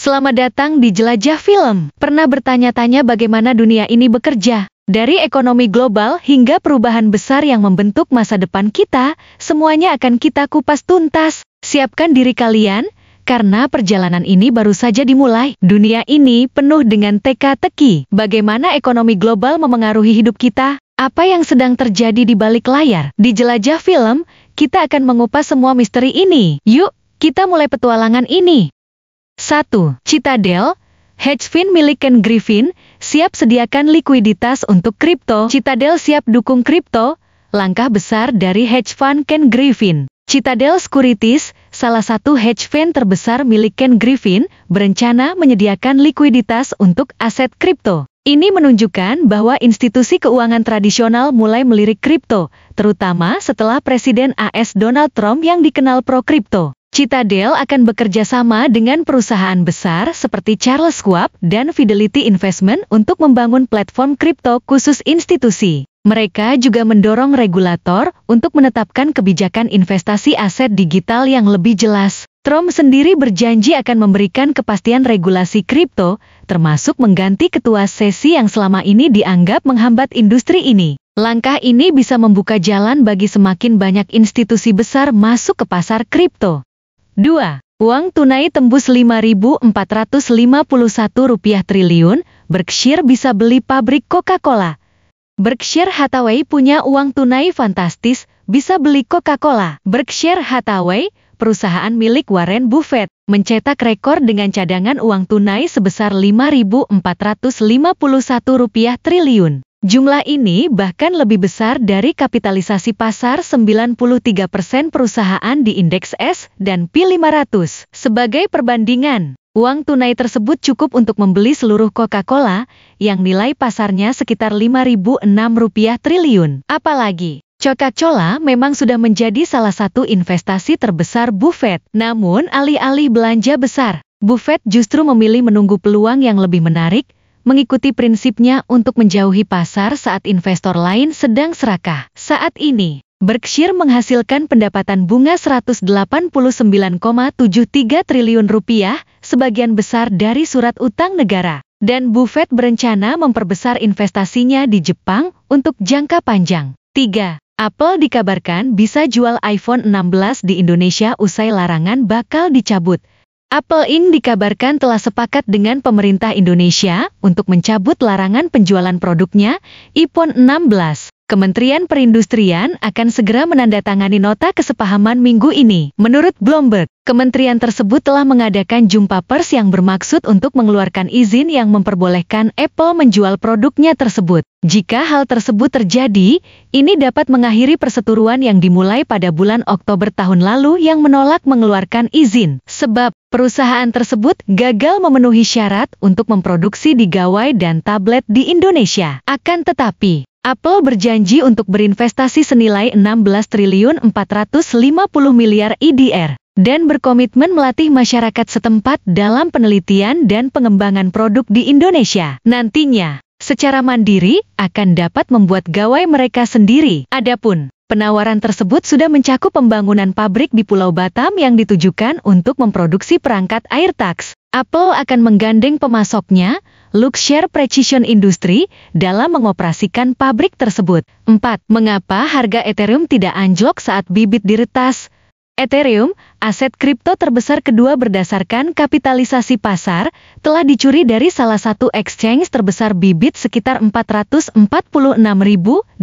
Selamat datang di Jelajah Film. Pernah bertanya-tanya bagaimana dunia ini bekerja? Dari ekonomi global hingga perubahan besar yang membentuk masa depan kita, semuanya akan kita kupas tuntas. Siapkan diri kalian, karena perjalanan ini baru saja dimulai. Dunia ini penuh dengan teka-teki. Bagaimana ekonomi global memengaruhi hidup kita? Apa yang sedang terjadi di balik layar? Di Jelajah Film, kita akan mengupas semua misteri ini. Yuk, kita mulai petualangan ini. 1. Citadel, hedge fund milik Ken Griffin, siap sediakan likuiditas untuk kripto. Citadel siap dukung kripto, langkah besar dari hedge fund Ken Griffin. Citadel Securities, salah satu hedge fund terbesar milik Ken Griffin, berencana menyediakan likuiditas untuk aset kripto. Ini menunjukkan bahwa institusi keuangan tradisional mulai melirik kripto, terutama setelah Presiden AS Donald Trump yang dikenal pro-kripto. Citadel akan bekerja sama dengan perusahaan besar seperti Charles Schwab dan Fidelity Investment untuk membangun platform kripto khusus institusi. Mereka juga mendorong regulator untuk menetapkan kebijakan investasi aset digital yang lebih jelas. Trump sendiri berjanji akan memberikan kepastian regulasi kripto, termasuk mengganti ketua SEC yang selama ini dianggap menghambat industri ini. Langkah ini bisa membuka jalan bagi semakin banyak institusi besar masuk ke pasar kripto. 2. Uang tunai tembus Rp5.451 triliun, Berkshire bisa beli pabrik Coca-Cola. Berkshire Hathaway punya uang tunai fantastis, bisa beli Coca-Cola. Berkshire Hathaway, perusahaan milik Warren Buffett, mencetak rekor dengan cadangan uang tunai sebesar Rp5.451 triliun. Jumlah ini bahkan lebih besar dari kapitalisasi pasar 93% perusahaan di indeks S&P 500. Sebagai perbandingan, uang tunai tersebut cukup untuk membeli seluruh Coca-Cola, yang nilai pasarnya sekitar Rp5.006 triliun. Apalagi, Coca-Cola memang sudah menjadi salah satu investasi terbesar Buffett. Namun alih-alih belanja besar, Buffett justru memilih menunggu peluang yang lebih menarik, mengikuti prinsipnya untuk menjauhi pasar saat investor lain sedang serakah. Saat ini, Berkshire menghasilkan pendapatan bunga Rp189,73 triliun, sebagian besar dari surat utang negara. Dan Buffett berencana memperbesar investasinya di Jepang untuk jangka panjang. 3. Apple dikabarkan bisa jual iPhone 16 di Indonesia usai larangan bakal dicabut. Apple Inc. dikabarkan telah sepakat dengan pemerintah Indonesia untuk mencabut larangan penjualan produknya, iPhone 16. Kementerian Perindustrian akan segera menandatangani nota kesepahaman minggu ini. Menurut Bloomberg, kementerian tersebut telah mengadakan jumpa pers yang bermaksud untuk mengeluarkan izin yang memperbolehkan Apple menjual produknya tersebut. Jika hal tersebut terjadi, ini dapat mengakhiri perseteruan yang dimulai pada bulan Oktober tahun lalu yang menolak mengeluarkan izin. Sebab, perusahaan tersebut gagal memenuhi syarat untuk memproduksi di gawai dan tablet di Indonesia. Akan tetapi, Apple berjanji untuk berinvestasi senilai 16.450 miliar IDR dan berkomitmen melatih masyarakat setempat dalam penelitian dan pengembangan produk di Indonesia. Nantinya, secara mandiri akan dapat membuat gawai mereka sendiri. Adapun penawaran tersebut sudah mencakup pembangunan pabrik di Pulau Batam yang ditujukan untuk memproduksi perangkat AirTags. Apple akan menggandeng pemasoknya, Luxshare Precision Industry, dalam mengoperasikan pabrik tersebut. 4. Mengapa harga Ethereum tidak anjlok saat bibit diretas? Ethereum, aset kripto terbesar kedua berdasarkan kapitalisasi pasar, telah dicuri dari salah satu exchange terbesar bibit sekitar 446.870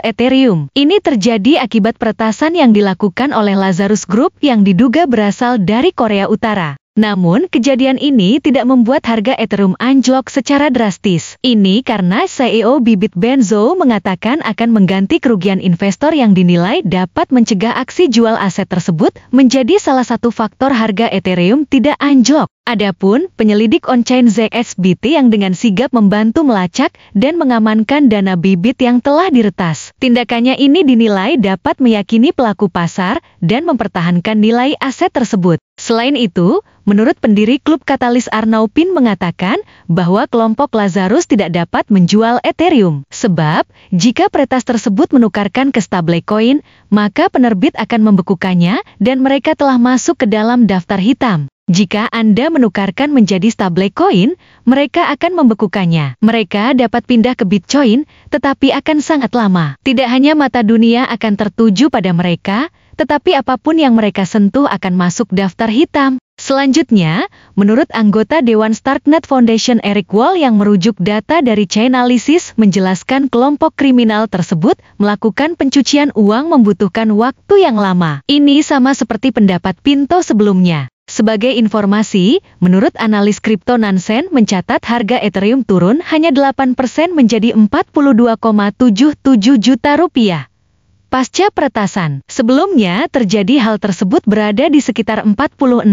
Ethereum. Ini terjadi akibat peretasan yang dilakukan oleh Lazarus Group yang diduga berasal dari Korea Utara. Namun, kejadian ini tidak membuat harga Ethereum anjlok secara drastis. Ini karena CEO Bibit Ben Zhou mengatakan akan mengganti kerugian investor yang dinilai dapat mencegah aksi jual aset tersebut menjadi salah satu faktor harga Ethereum tidak anjlok. Adapun, penyelidik on-chain ZXBT yang dengan sigap membantu melacak dan mengamankan dana bibit yang telah diretas. Tindakannya ini dinilai dapat meyakini pelaku pasar dan mempertahankan nilai aset tersebut. Selain itu, menurut pendiri klub Katalis Arnaupin mengatakan bahwa kelompok Lazarus tidak dapat menjual Ethereum. Sebab, jika peretas tersebut menukarkan ke stablecoin, maka penerbit akan membekukannya dan mereka telah masuk ke dalam daftar hitam. Jika Anda menukarkan menjadi stablecoin, mereka akan membekukannya. Mereka dapat pindah ke Bitcoin, tetapi akan sangat lama. Tidak hanya mata dunia akan tertuju pada mereka, tetapi apapun yang mereka sentuh akan masuk daftar hitam. Selanjutnya, menurut anggota Dewan Starknet Foundation Eric Wall yang merujuk data dari Chainalysis menjelaskan kelompok kriminal tersebut melakukan pencucian uang membutuhkan waktu yang lama. Ini sama seperti pendapat Pinto sebelumnya. Sebagai informasi, menurut analis kripto Nansen mencatat harga Ethereum turun hanya 8% menjadi 42,77 juta rupiah. Pasca peretasan, sebelumnya terjadi hal tersebut berada di sekitar 46,06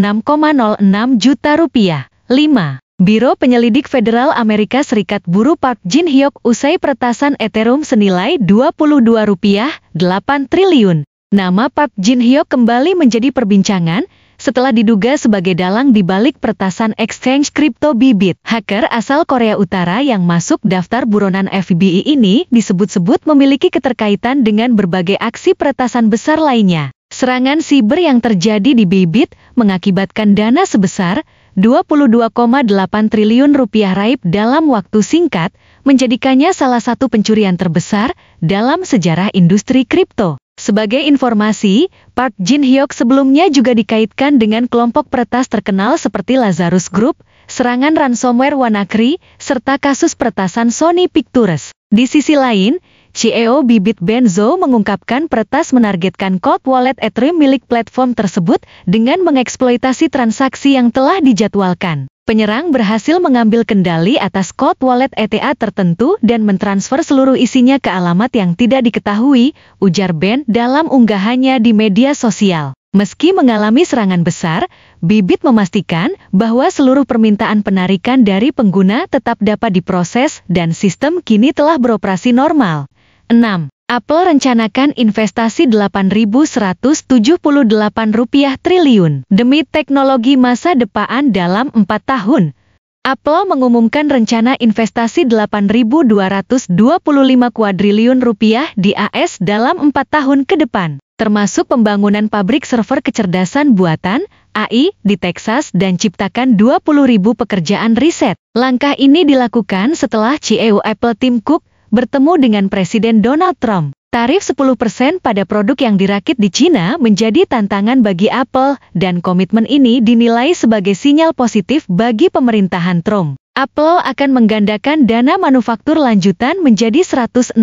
juta rupiah. 5. Biro Penyelidik Federal Amerika Serikat buru Park Jin-hyuk usai peretasan Ethereum senilai 22 rupiah 8 triliun. Nama Park Jin-hyuk kembali menjadi perbincangan setelah diduga sebagai dalang di balik peretasan exchange kripto Bybit. Hacker asal Korea Utara yang masuk daftar buronan FBI ini disebut-sebut memiliki keterkaitan dengan berbagai aksi peretasan besar lainnya. Serangan siber yang terjadi di Bybit mengakibatkan dana sebesar 22,8 triliun rupiah raib dalam waktu singkat, menjadikannya salah satu pencurian terbesar dalam sejarah industri kripto. Sebagai informasi, Park Jin-hyuk sebelumnya juga dikaitkan dengan kelompok peretas terkenal seperti Lazarus Group, serangan ransomware WannaCry, serta kasus peretasan Sony Pictures. Di sisi lain, CEO Bybit Ben Zhou mengungkapkan peretas menargetkan cold wallet Ethereum milik platform tersebut dengan mengeksploitasi transaksi yang telah dijadwalkan. Penyerang berhasil mengambil kendali atas cold wallet ETH tertentu dan mentransfer seluruh isinya ke alamat yang tidak diketahui, ujar Ben dalam unggahannya di media sosial. Meski mengalami serangan besar, Bybit memastikan bahwa seluruh permintaan penarikan dari pengguna tetap dapat diproses dan sistem kini telah beroperasi normal. 6. Apple rencanakan investasi 8.178 rupiah triliun demi teknologi masa depan dalam 4 tahun. Apple mengumumkan rencana investasi 8.225 kuadriliun rupiah di AS dalam 4 tahun ke depan, termasuk pembangunan pabrik server kecerdasan buatan AI di Texas dan ciptakan 20.000 pekerjaan riset. Langkah ini dilakukan setelah CEO Apple Tim Cook bertemu dengan Presiden Donald Trump. Tarif 10% pada produk yang dirakit di Cina menjadi tantangan bagi Apple, dan komitmen ini dinilai sebagai sinyal positif bagi pemerintahan Trump. Apple akan menggandakan dana manufaktur lanjutan menjadi 164,5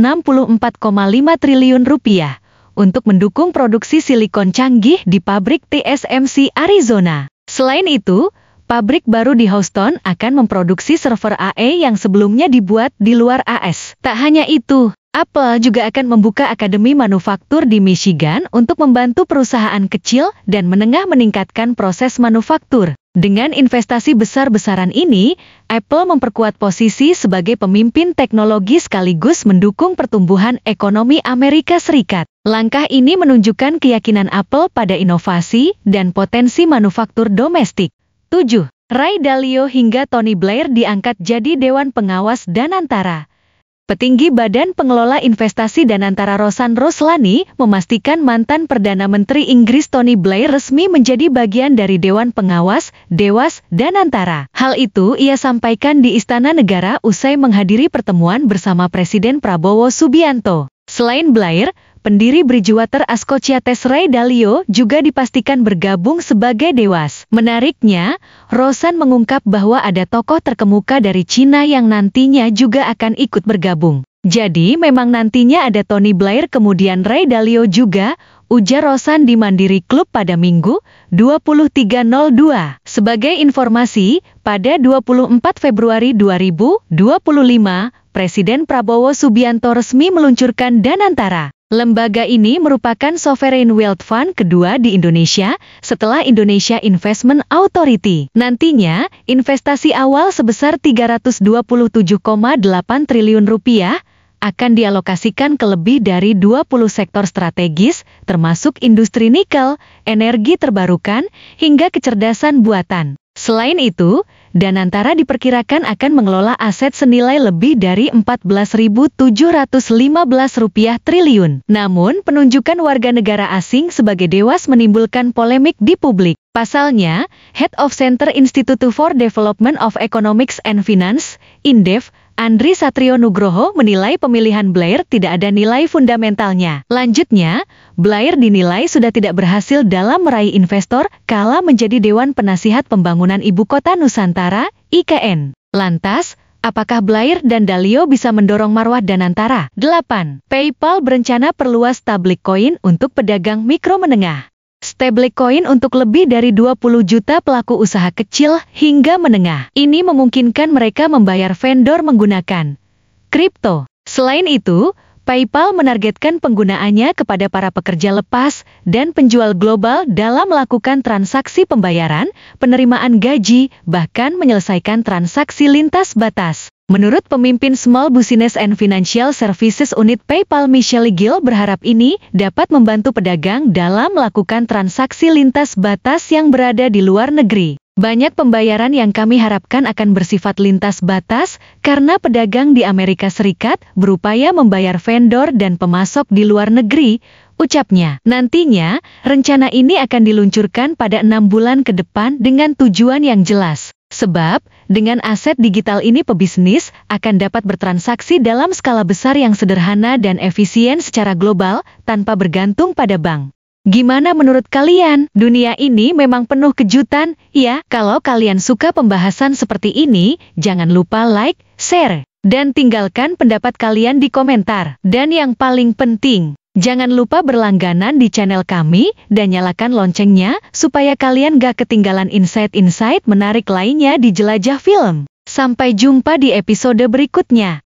triliun rupiah untuk mendukung produksi silikon canggih di pabrik TSMC Arizona. Selain itu, pabrik baru di Houston akan memproduksi server AI yang sebelumnya dibuat di luar AS. Tak hanya itu, Apple juga akan membuka akademi manufaktur di Michigan untuk membantu perusahaan kecil dan menengah meningkatkan proses manufaktur. Dengan investasi besar-besaran ini, Apple memperkuat posisi sebagai pemimpin teknologi sekaligus mendukung pertumbuhan ekonomi Amerika Serikat. Langkah ini menunjukkan keyakinan Apple pada inovasi dan potensi manufaktur domestik. 7. Ray Dalio hingga Tony Blair diangkat jadi Dewan Pengawas Danantara. Petinggi Badan Pengelola Investasi Danantara Rosan Roslani memastikan mantan Perdana Menteri Inggris Tony Blair resmi menjadi bagian dari Dewan Pengawas Dewas Danantara. Hal itu ia sampaikan di Istana Negara usai menghadiri pertemuan bersama Presiden Prabowo Subianto. Selain Blair, pendiri Bridgewater Associates Ray Dalio juga dipastikan bergabung sebagai Dewas. Menariknya, Rosan mengungkap bahwa ada tokoh terkemuka dari Cina yang nantinya juga akan ikut bergabung. Jadi memang nantinya ada Tony Blair kemudian Ray Dalio juga, ujar Rosan di Mandiri Club pada Minggu, 23.02. Sebagai informasi, pada 24 Februari 2025, Presiden Prabowo Subianto resmi meluncurkan Danantara. Lembaga ini merupakan sovereign wealth fund kedua di Indonesia setelah Indonesia Investment Authority. Nantinya, investasi awal sebesar 327,8 triliun rupiah akan dialokasikan ke lebih dari 20 sektor strategis, termasuk industri nikel, energi terbarukan, hingga kecerdasan buatan. Selain itu, Danantara diperkirakan akan mengelola aset senilai lebih dari 14.715 rupiah triliun. Namun, penunjukan warga negara asing sebagai Dewas menimbulkan polemik di publik. Pasalnya, Head of Center Institute for Development of Economics and Finance, INDEF, Andri Satrio Nugroho menilai pemilihan Blair tidak ada nilai fundamentalnya. Lanjutnya, Blair dinilai sudah tidak berhasil dalam meraih investor kala menjadi Dewan Penasihat Pembangunan Ibu Kota Nusantara, IKN. Lantas, apakah Blair dan Dalio bisa mendorong marwah Danantara? 8. PayPal berencana perluas stablecoin untuk pedagang mikro menengah. Stablecoin untuk lebih dari 20 juta pelaku usaha kecil hingga menengah. Ini memungkinkan mereka membayar vendor menggunakan kripto. Selain itu, PayPal menargetkan penggunaannya kepada para pekerja lepas dan penjual global dalam melakukan transaksi pembayaran, penerimaan gaji, bahkan menyelesaikan transaksi lintas batas. Menurut pemimpin Small Business and Financial Services Unit PayPal Michelle Gill berharap ini dapat membantu pedagang dalam melakukan transaksi lintas batas yang berada di luar negeri. Banyak pembayaran yang kami harapkan akan bersifat lintas batas karena pedagang di Amerika Serikat berupaya membayar vendor dan pemasok di luar negeri, ucapnya. Nantinya, rencana ini akan diluncurkan pada 6 bulan ke depan dengan tujuan yang jelas. Sebab, dengan aset digital ini pebisnis akan dapat bertransaksi dalam skala besar yang sederhana dan efisien secara global tanpa bergantung pada bank. Gimana menurut kalian? Dunia ini memang penuh kejutan, ya? Kalau kalian suka pembahasan seperti ini, jangan lupa like, share, dan tinggalkan pendapat kalian di komentar. Dan yang paling penting, jangan lupa berlangganan di channel kami dan nyalakan loncengnya supaya kalian gak ketinggalan insight-insight menarik lainnya di Jelajah Film. Sampai jumpa di episode berikutnya.